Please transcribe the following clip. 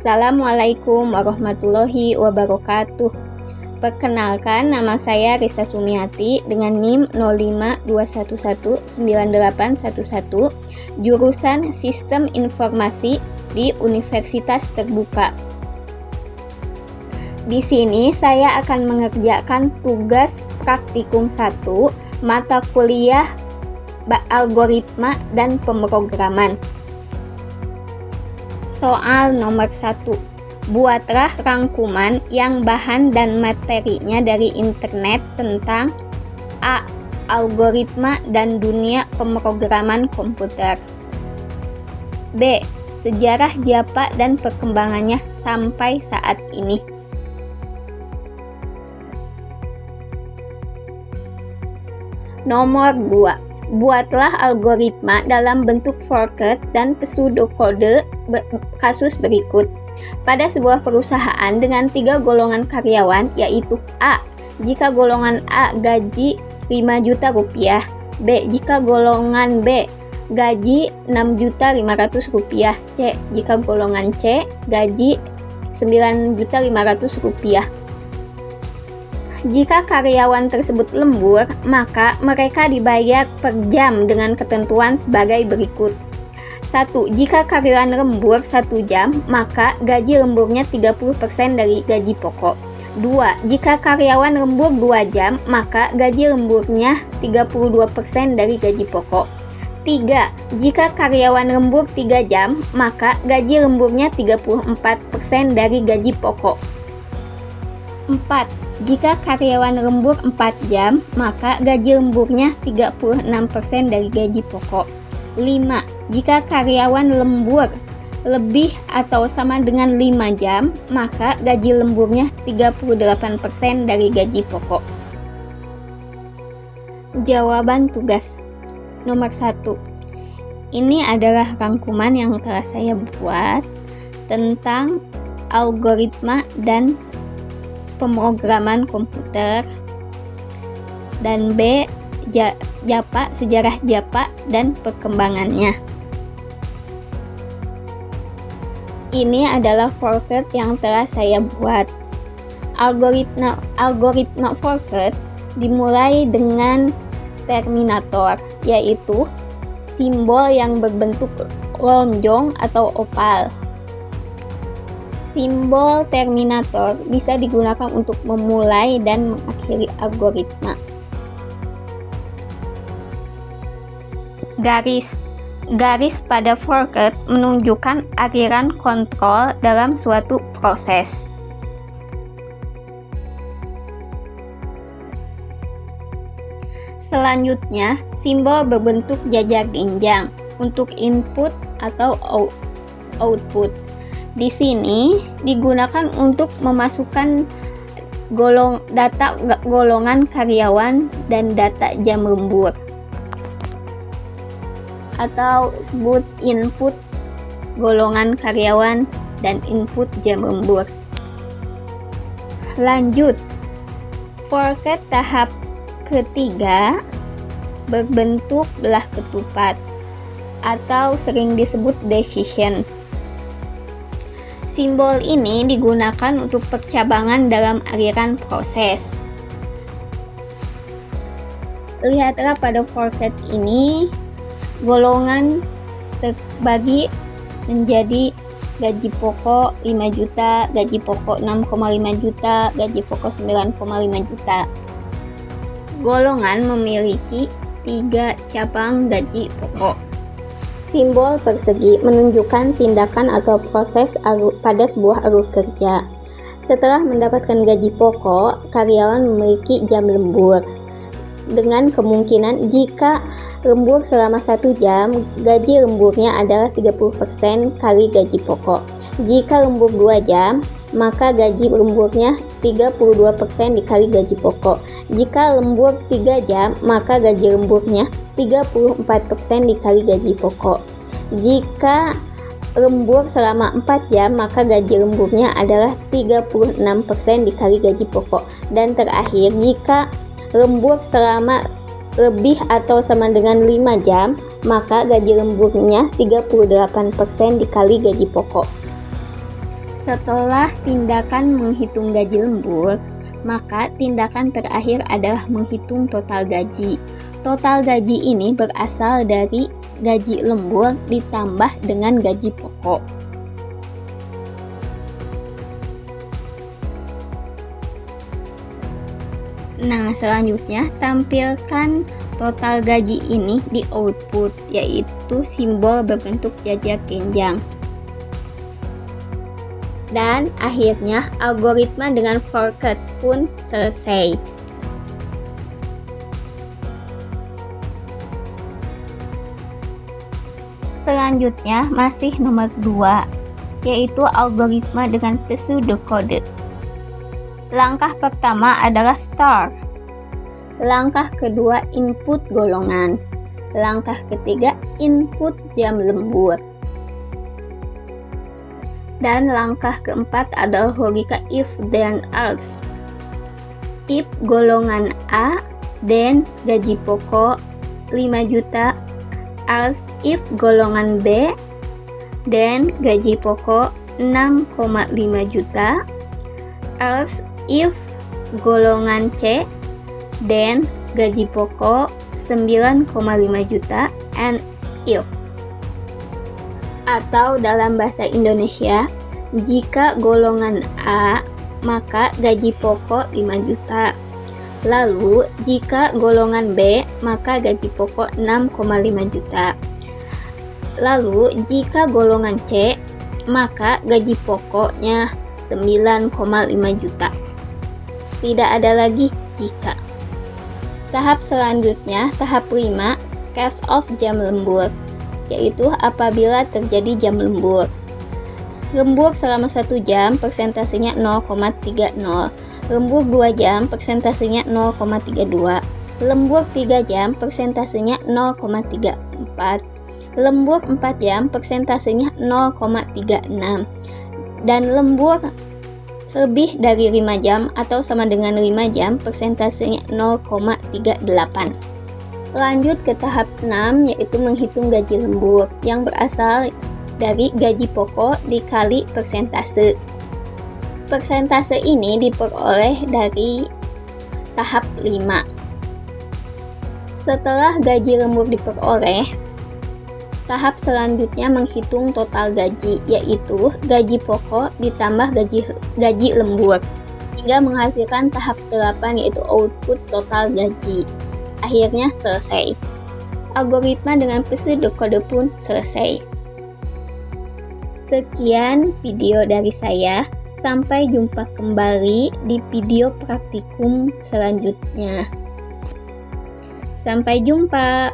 Assalamualaikum warahmatullahi wabarakatuh. Perkenalkan, nama saya Risa Sumiati dengan NIM 052119811, jurusan Sistem Informasi di Universitas Terbuka. Di sini saya akan mengerjakan tugas praktikum 1, mata kuliah algoritma dan pemrograman. Soal nomor 1. Buatlah rangkuman yang bahan dan materinya dari internet tentang A. Algoritma dan dunia pemrograman komputer. B. Sejarah Japa dan perkembangannya sampai saat ini. Nomor 2. Buatlah algoritma dalam bentuk forked dan pseudokode kasus berikut. Pada sebuah perusahaan dengan 3 golongan karyawan, yaitu A. Jika golongan A gaji 5 juta rupiah, B. Jika golongan B gaji 6.500.000 rupiah, C. Jika golongan C gaji 9.500.000 rupiah. Jika karyawan tersebut lembur, maka mereka dibayar per jam dengan ketentuan sebagai berikut. 1. Jika karyawan lembur 1 jam, maka gaji lemburnya 30% dari gaji pokok. 2. Jika karyawan lembur 2 jam, maka gaji lemburnya 32% dari gaji pokok. 3. Jika karyawan lembur 3 jam, maka gaji lemburnya 34% dari gaji pokok. 4. Jika karyawan lembur 4 jam, maka gaji lemburnya 36% dari gaji pokok. 5. Jika karyawan lembur lebih atau sama dengan 5 jam, maka gaji lemburnya 38% dari gaji pokok. Jawaban tugas nomor 1. Ini adalah rangkuman yang telah saya buat tentang algoritma dan pemrograman komputer, dan B. Japa, sejarah Japa dan perkembangannya. Ini adalah forked yang telah saya buat. Algoritma forked dimulai dengan terminator, yaitu simbol yang berbentuk lonjong atau oval. Simbol terminator bisa digunakan untuk memulai dan mengakhiri algoritma. Garis pada forked menunjukkan aliran kontrol dalam suatu proses. Selanjutnya, simbol berbentuk jajar jenjang untuk input atau output. Di sini digunakan untuk memasukkan data golongan karyawan dan data jam lembur, atau sebut input golongan karyawan dan input jam lembur. Lanjut, forked tahap ketiga berbentuk belah ketupat atau sering disebut decision. Simbol ini digunakan untuk percabangan dalam aliran proses. Lihatlah pada forked ini, golongan terbagi menjadi gaji pokok 5 juta, gaji pokok 6,5 juta, gaji pokok 9,5 juta. Golongan memiliki 3 cabang gaji pokok. Simbol persegi menunjukkan tindakan atau proses pada sebuah alur kerja. Setelah mendapatkan gaji pokok, karyawan memiliki jam lembur. Dengan kemungkinan jika lembur selama 1 jam, gaji lemburnya adalah 30% kali gaji pokok. Jika lembur 2 jam, maka gaji lemburnya 32% dikali gaji pokok. Jika lembur 3 jam, maka gaji lemburnya 34% dikali gaji pokok. Jika lembur selama 4 jam, maka gaji lemburnya adalah 36% dikali gaji pokok. Dan terakhir, jika lembur selama lebih atau sama dengan 5 jam, maka gaji lemburnya 38% dikali gaji pokok. Setelah tindakan menghitung gaji lembur, maka tindakan terakhir adalah menghitung total gaji. Total gaji ini berasal dari gaji lembur ditambah dengan gaji pokok. Nah, selanjutnya tampilkan total gaji ini di output, yaitu simbol berbentuk jajar genjang. Dan akhirnya algoritma dengan forket pun selesai. Selanjutnya masih nomor 2, yaitu algoritma dengan pseudocode. Langkah pertama adalah start. Langkah kedua input golongan. Langkah ketiga input jam lembur. Dan langkah keempat adalah logika if then else. If golongan A dan gaji pokok 5 juta, else if golongan B dan gaji pokok 6,5 juta, else if golongan C dan gaji pokok 9,5 juta, and if. Atau dalam bahasa Indonesia, jika golongan A, maka gaji pokok 5 juta. Lalu, jika golongan B, maka gaji pokok 6,5 juta. Lalu, jika golongan C, maka gaji pokoknya 9,5 juta. Tidak ada lagi jika. Tahap selanjutnya, tahap 5, case of jam lembur, yaitu apabila terjadi jam lembur. Lembur selama 1 jam persentasenya 0,30. Lembur 2 jam persentasenya 0,32. Lembur 3 jam persentasenya 0,34. Lembur 4 jam persentasenya 0,36. Dan lembur lebih dari 5 jam atau sama dengan 5 jam persentasenya 0,38. Lanjut ke tahap 6, yaitu menghitung gaji lembur yang berasal dari gaji pokok dikali persentase. Persentase ini diperoleh dari tahap 5. Setelah gaji lembur diperoleh, tahap selanjutnya menghitung total gaji, yaitu gaji pokok ditambah gaji lembur, hingga menghasilkan tahap 8, yaitu output total gaji. Akhirnya selesai. Algoritma dengan pseudocode pun selesai. Sekian video dari saya. Sampai jumpa kembali di video praktikum selanjutnya. Sampai jumpa.